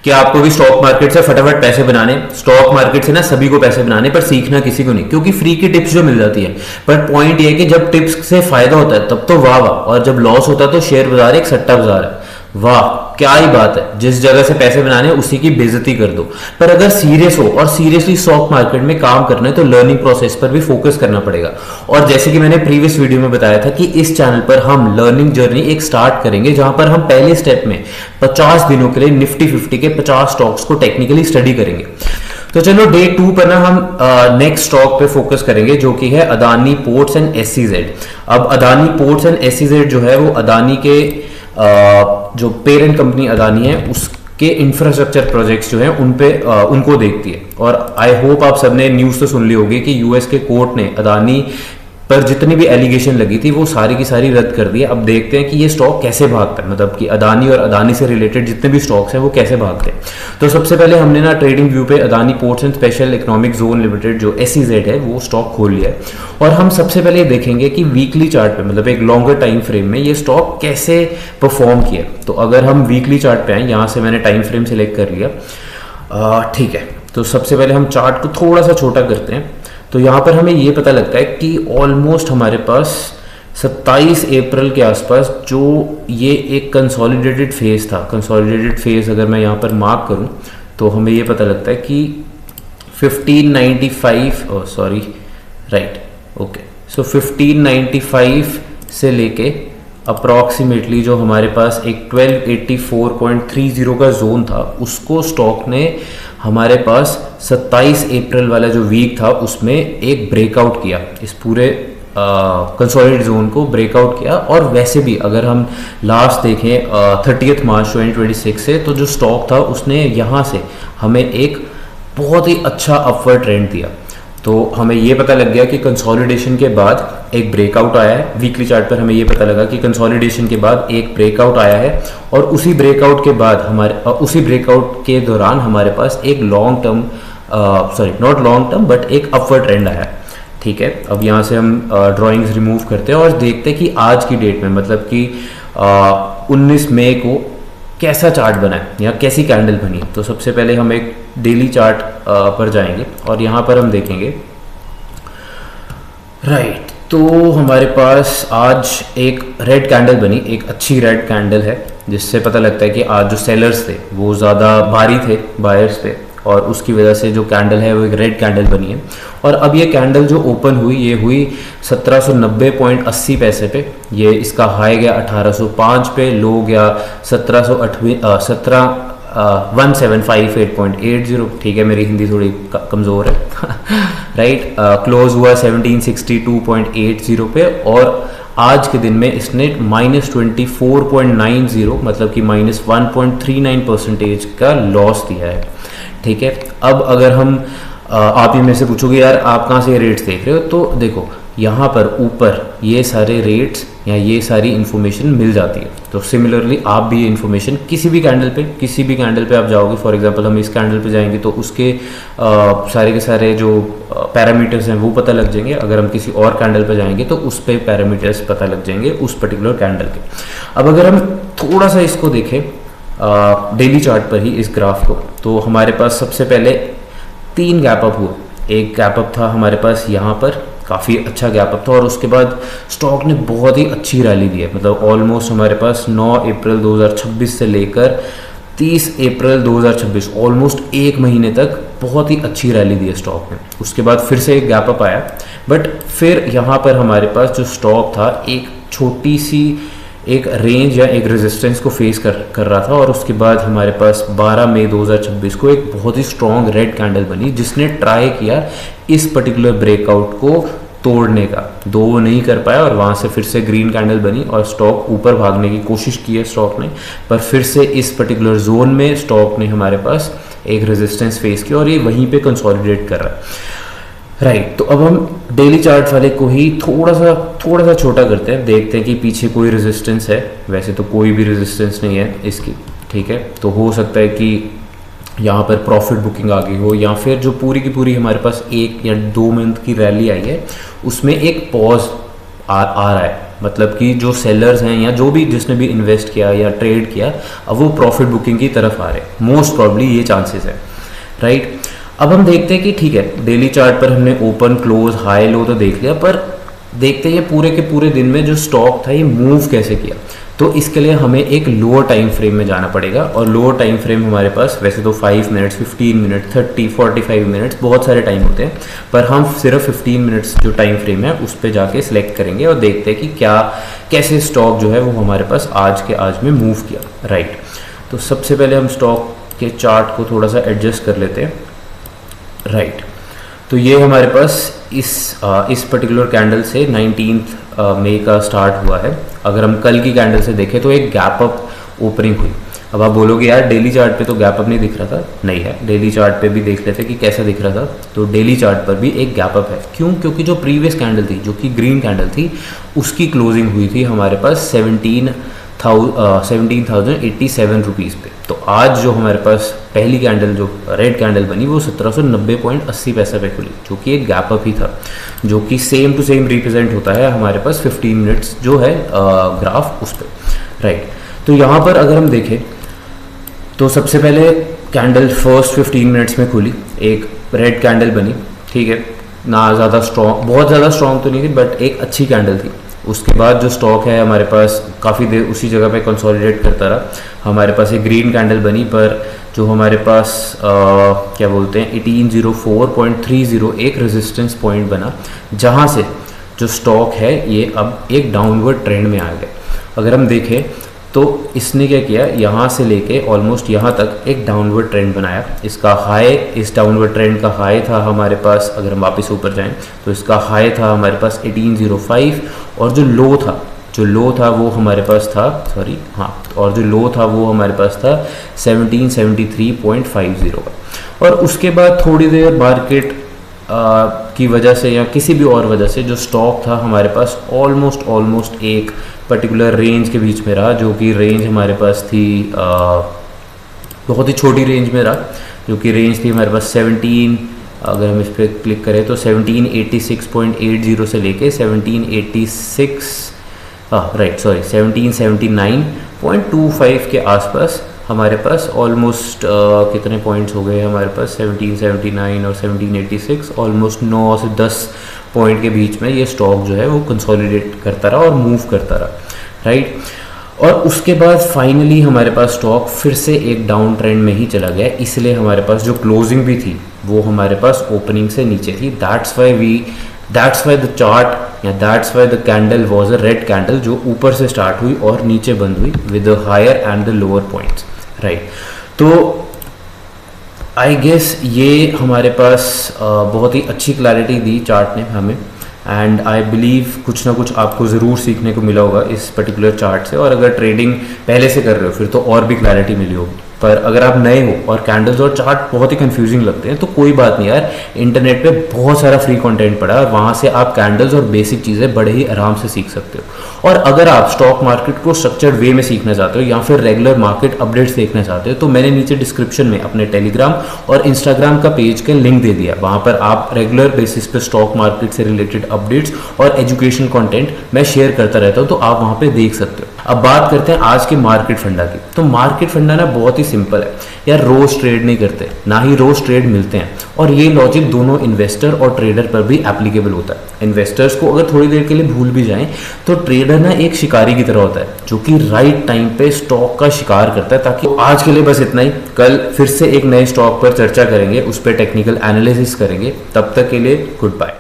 कि आपको भी स्टॉक मार्केट से फटाफट पैसे बनाने, स्टॉक मार्केट से ना सभी को पैसे बनाने, पर सीखना किसी को नहीं, क्योंकि फ्री की टिप्स जो मिल जाती है। पर पॉइंट ये है कि जब टिप्स से फायदा होता है तब तो वाह वाह, और जब लॉस होता है तो शेयर बाजार एक सट्टा बाजार है। वाह क्या ही बात है, जिस जगह से पैसे बनाने उसी की बेइज्जती कर दो। पर अगर सीरियस हो और सीरियसली स्टॉक मार्केट में काम करना है तो लर्निंग प्रोसेस पर भी फोकस करना पड़ेगा। और जैसे कि मैंने प्रीवियस वीडियो में बताया था कि इस चैनल पर हम लर्निंग जर्नी एक स्टार्ट करेंगे, जहां पर हम पहले स्टेप में 50 दिनों के लिए निफ्टी 50 के 50 स्टॉक्स को टेक्निकली स्टडी करेंगे। तो चलो डे 2 पर ना हम नेक्स्ट स्टॉक पे फोकस करेंगे, जो कि है अदानी पोर्ट्स एंड एसईजेड। अब अदानी पोर्ट्स एंड एसईजेड जो है वो अदानी के जो पेरेंट कंपनी अदानी है उसके इंफ्रास्ट्रक्चर प्रोजेक्ट्स जो हैं उन पे उनको देखती है। और आई होप आप सबने न्यूज़ तो सुन ली होगी कि यूएस के कोर्ट ने अदानी पर जितनी भी एलिगेशन लगी थी वो सारी की सारी रद्द कर दी है। अब देखते हैं कि ये स्टॉक कैसे भागता है, मतलब कि अदानी और अदानी से रिलेटेड जितने भी स्टॉक्स हैं वो कैसे भागते हैं। तो सबसे पहले हमने ना ट्रेडिंग व्यू पे Adani ports and special economic zone limited जो एसईजेड है वो स्टॉक खोल लिया है। और हम सबसे पहले देखेंगे कि वीकली चार्ट पे, मतलब एक लॉन्गर टाइम फ्रेम में ये स्टॉक कैसे परफॉर्म किया। तो अगर हम वीकली चार्ट पे आए, यहाँ से मैंने टाइम फ्रेम सेलेक्ट कर लिया, ठीक है। तो सबसे पहले हम चार्ट को थोड़ा सा छोटा करते हैं। तो यहाँ पर हमें ये पता लगता है कि ऑलमोस्ट हमारे पास 27 अप्रैल के आसपास जो ये एक कंसोलिडेटेड फेज था, कंसोलिडेटेड फेज अगर मैं यहाँ पर मार्क करूँ तो हमें ये पता लगता है कि 1595 सो 1595 से लेके अप्रॉक्सीमेटली जो हमारे पास एक 1284.30 का जोन था, उसको स्टॉक ने हमारे पास 27 अप्रैल वाला जो वीक था उसमें एक ब्रेकआउट किया, इस पूरे कंसोलिडेटेड जोन को ब्रेकआउट किया। और वैसे भी अगर हम लास्ट देखें 30 मार्च 2026 से, तो जो स्टॉक था उसने यहाँ से हमें एक बहुत ही अच्छा अपवर्ड ट्रेंड दिया। तो हमें ये पता लग गया कि कंसोलिडेशन के बाद एक ब्रेकआउट आया है। वीकली चार्ट पर हमें ये पता लगा कि कंसोलिडेशन के बाद एक ब्रेकआउट आया है, और उसी ब्रेकआउट के बाद उसी ब्रेकआउट के दौरान हमारे पास एक long term not long term but एक अपवर्ड ट्रेंड आया है। ठीक है, अब यहाँ से हम ड्राइंग्स रिमूव करते हैं और देखते हैं कि आज की डेट में, मतलब कि 19 मई को कैसा चार्ट बना है या कैसी कैंडल बनी है। तो सबसे पहले हम एक डेली चार्ट पर जाएंगे और यहाँ पर हम देखेंगे, राइट। तो हमारे पास आज एक रेड कैंडल बनी, एक अच्छी रेड कैंडल है, जिससे पता लगता है कि आज जो सेलर्स थे वो ज़्यादा भारी थे बायर्स पे, और उसकी वजह से जो कैंडल है वो एक रेड कैंडल बनी है। और अब ये कैंडल जो ओपन हुई, ये हुई 1790.80 पैसे पे। ये इसका हाई गया 1805 पे, लो गया 1758.80। ठीक है, मेरी हिंदी थोड़ी कमज़ोर है राइट। क्लोज हुआ 1762.80 पे, और आज के दिन में इसने -24.90 मतलब कि -1.39% का लॉस दिया है। ठीक है, अब अगर हम आप ही में से पूछोगे यार आप कहाँ से रेट्स देख रहे हो, तो देखो यहाँ पर ऊपर ये सारे रेट्स या ये सारी इन्फॉर्मेशन मिल जाती है। तो सिमिलरली आप भी ये इन्फॉर्मेशन किसी भी कैंडल पे आप जाओगे, फॉर एग्जांपल हम इस कैंडल पे जाएंगे तो उसके सारे के सारे जो पैरामीटर्स हैं वो पता लग जाएंगे। अगर हम किसी और कैंडल पे जाएंगे तो उस पे पैरामीटर्स पता लग जाएंगे उस पर्टिकुलर कैंडल के। अब अगर हम थोड़ा सा इसको देखें डेली चार्ट पर ही इस ग्राफ को, तो हमारे पास सबसे पहले 3 गैप अप हुए। एक गैप अप था हमारे पास यहाँ पर, काफ़ी अच्छा गैप अप था, और उसके बाद स्टॉक ने बहुत ही अच्छी रैली दी है। मतलब ऑलमोस्ट हमारे पास 9 अप्रैल 2026 से लेकर 30 अप्रैल 2026 ऑलमोस्ट एक महीने तक बहुत ही अच्छी रैली दी है स्टॉक ने। उसके बाद फिर से एक गैप अप आया, बट फिर यहाँ पर हमारे पास जो स्टॉक था एक छोटी सी एक रेंज या एक रेजिस्टेंस को फेस कर रहा था, और उसके बाद हमारे पास 12 मई 2026 को एक बहुत ही स्ट्रॉन्ग रेड कैंडल बनी, जिसने ट्राई किया इस पर्टिकुलर ब्रेकआउट को तोड़ने का, दो वो नहीं कर पाया, और वहाँ से फिर से ग्रीन कैंडल बनी और स्टॉक ऊपर भागने की कोशिश की है स्टॉक ने। पर फिर से इस पर्टिकुलर जोन में स्टॉक ने हमारे पास एक रेजिस्टेंस फेस किया और ये वहीं पे कंसोलिडेट कर रहा है, राइट। तो अब हम डेली चार्ट वाले को ही थोड़ा सा छोटा करते हैं, देखते हैं कि पीछे कोई रेजिस्टेंस है। वैसे तो कोई भी रेजिस्टेंस नहीं है इसकी, ठीक है। तो हो सकता है कि यहाँ पर प्रॉफिट बुकिंग आ गई हो, या फिर जो पूरी की पूरी हमारे पास 1 या 2 मंथ की रैली आई है उसमें एक पॉज आ रहा है, मतलब कि जो सेलर्स हैं या जो भी जिसने भी इन्वेस्ट किया या ट्रेड किया, अब वो प्रॉफिट बुकिंग की तरफ आ रहे हैं, मोस्ट प्रॉब्ली ये चांसेस है, राइट। अब हम देखते हैं कि ठीक है, डेली चार्ट पर हमने ओपन क्लोज हाई लो तो देख लिया, पर देखते हैं ये पूरे के पूरे दिन में जो स्टॉक था ये मूव कैसे किया। तो इसके लिए हमें एक लोअर टाइम फ्रेम में जाना पड़ेगा, और लोअर टाइम फ्रेम हमारे पास वैसे तो 5 मिनट्स, 15 मिनट, 30, 45 मिनट्स, बहुत सारे टाइम होते हैं, पर हम सिर्फ 15 मिनट्स जो टाइम फ्रेम है उस पर जाके सिलेक्ट करेंगे और देखते हैं कि क्या कैसे स्टॉक जो है वो हमारे पास आज के आज में मूव किया, राइट। तो सबसे पहले हम स्टॉक के चार्ट को थोड़ा सा एडजस्ट कर लेते हैं, राइट। तो ये हमारे पास इस पर्टिकुलर कैंडल से 19 मई का स्टार्ट हुआ है। अगर हम कल की कैंडल से देखें तो एक गैप अप ओपनिंग हुई। अब आप बोलोगे यार डेली चार्ट पे तो गैप अप नहीं दिख रहा था, नहीं है, डेली चार्ट पे भी देख लेते कि कैसा दिख रहा था। तो डेली चार्ट पर भी एक गैप अप है, क्यों? क्योंकि जो प्रीवियस कैंडल थी, जो कि ग्रीन कैंडल थी, उसकी क्लोजिंग हुई थी हमारे पास 17,087 रुपीज़ पे। तो आज जो हमारे पास पहली कैंडल जो रेड कैंडल बनी वो 1790.80 पैसे पे खुली, जो कि एक गैप अप ही था, जो कि सेम टू सेम रिप्रेजेंट होता है हमारे पास 15 मिनट्स जो है ग्राफ उस पर, राइट। तो यहाँ पर अगर हम देखें तो सबसे पहले कैंडल फर्स्ट 15 मिनट्स में खुली, एक रेड कैंडल बनी, ठीक है ना, ज़्यादा स्ट्रॉन्ग, बहुत ज़्यादा स्ट्रॉन्ग तो नहीं थी, बट एक अच्छी कैंडल थी। उसके बाद जो स्टॉक है हमारे पास काफ़ी देर उसी जगह पे कंसोलिडेट करता रहा। हमारे पास एक ग्रीन कैंडल बनी, पर जो हमारे पास क्या बोलते हैं 1804.30 एक रेजिस्टेंस पॉइंट बना, जहाँ से जो स्टॉक है ये अब एक डाउनवर्ड ट्रेंड में आ गया। अगर हम देखें तो इसने क्या किया, यहाँ से लेके ऑलमोस्ट यहाँ तक एक डाउनवर्ड ट्रेंड बनाया। इसका हाई, इस डाउनवर्ड ट्रेंड का हाई था हमारे पास, अगर हम वापस ऊपर जाएं तो इसका हाई था हमारे पास 1805, और जो लो था वो हमारे पास था, सॉरी हाँ, और जो लो था वो हमारे पास था 1773.50 का। और उसके बाद थोड़ी देर मार्केट की वजह से या किसी भी और वजह से जो स्टॉक था हमारे पास ऑलमोस्ट एक पर्टिकुलर रेंज के बीच में रहा, जो कि रेंज हमारे पास थी बहुत ही छोटी रेंज में रहा, जो कि रेंज थी हमारे पास 17, अगर हम इस पर क्लिक करें तो 1786.80 से लेके 1779.25 के आसपास हमारे पास ऑलमोस्ट कितने पॉइंट्स हो गए हमारे पास, 1779 और 1786, ऑलमोस्ट 9 से 10 पॉइंट के बीच में ये स्टॉक जो है वो कंसोलिडेट करता रहा और मूव करता रहा, राइट। और उसके बाद फाइनली हमारे पास स्टॉक फिर से एक डाउन ट्रेंड में ही चला गया, इसलिए हमारे पास जो क्लोजिंग भी थी वो हमारे पास ओपनिंग से नीचे थी। दैट्स वाई द चार्ट या that's why the candle was a red candle, जो ऊपर से स्टार्ट हुई और नीचे बंद हुई with the higher end the lower points, right. तो आई गेस ये हमारे पास बहुत ही अच्छी क्लैरिटी दी चार्ट ने हमें, एंड आई बिलीव कुछ ना कुछ आपको ज़रूर सीखने को मिला होगा इस पर्टिकुलर चार्ट से। और अगर ट्रेडिंग पहले से कर रहे हो फिर तो और भी क्लैरिटी मिली होगी, पर अगर आप नए हो और कैंडल्स और चार्ट बहुत ही कंफ्यूजिंग लगते हैं तो कोई बात नहीं यार, इंटरनेट पे बहुत सारा फ्री कंटेंट पड़ा है और वहाँ से आप कैंडल्स और बेसिक चीज़ें बड़े ही आराम से सीख सकते हो। और अगर आप स्टॉक मार्केट को स्ट्रक्चर्ड वे में सीखना चाहते हो या फिर रेगुलर मार्केट अपडेट्स देखना चाहते हो तो मैंने नीचे डिस्क्रिप्शन में अपने टेलीग्राम और इंस्टाग्राम का पेज का लिंक दे दिया, वहाँ पर आप रेगुलर बेसिस पे स्टॉक मार्केट से रिलेटेड अपडेट्स और एजुकेशन कंटेंट मैं शेयर करता रहता हूँ, तो आप वहाँ पे देख सकते हो। अब बात करते हैं आज के मार्केट फंडा की। तो मार्केट फंडा ना बहुत ही सिंपल है यार, रोज ट्रेड नहीं करते, ना ही रोज ट्रेड मिलते हैं, और ये लॉजिक दोनों इन्वेस्टर और ट्रेडर पर भी एप्लीकेबल होता है। इन्वेस्टर्स को अगर थोड़ी देर के लिए भूल भी जाएं तो ट्रेडर ना एक शिकारी की तरह होता है जो कि राइट टाइम पे स्टॉक का शिकार करता है। ताकि आज के लिए बस इतना ही, कल फिर से एक नए स्टॉक पर चर्चा करेंगे, उस पर टेक्निकल एनालिसिस करेंगे, तब तक के लिए गुड बाय।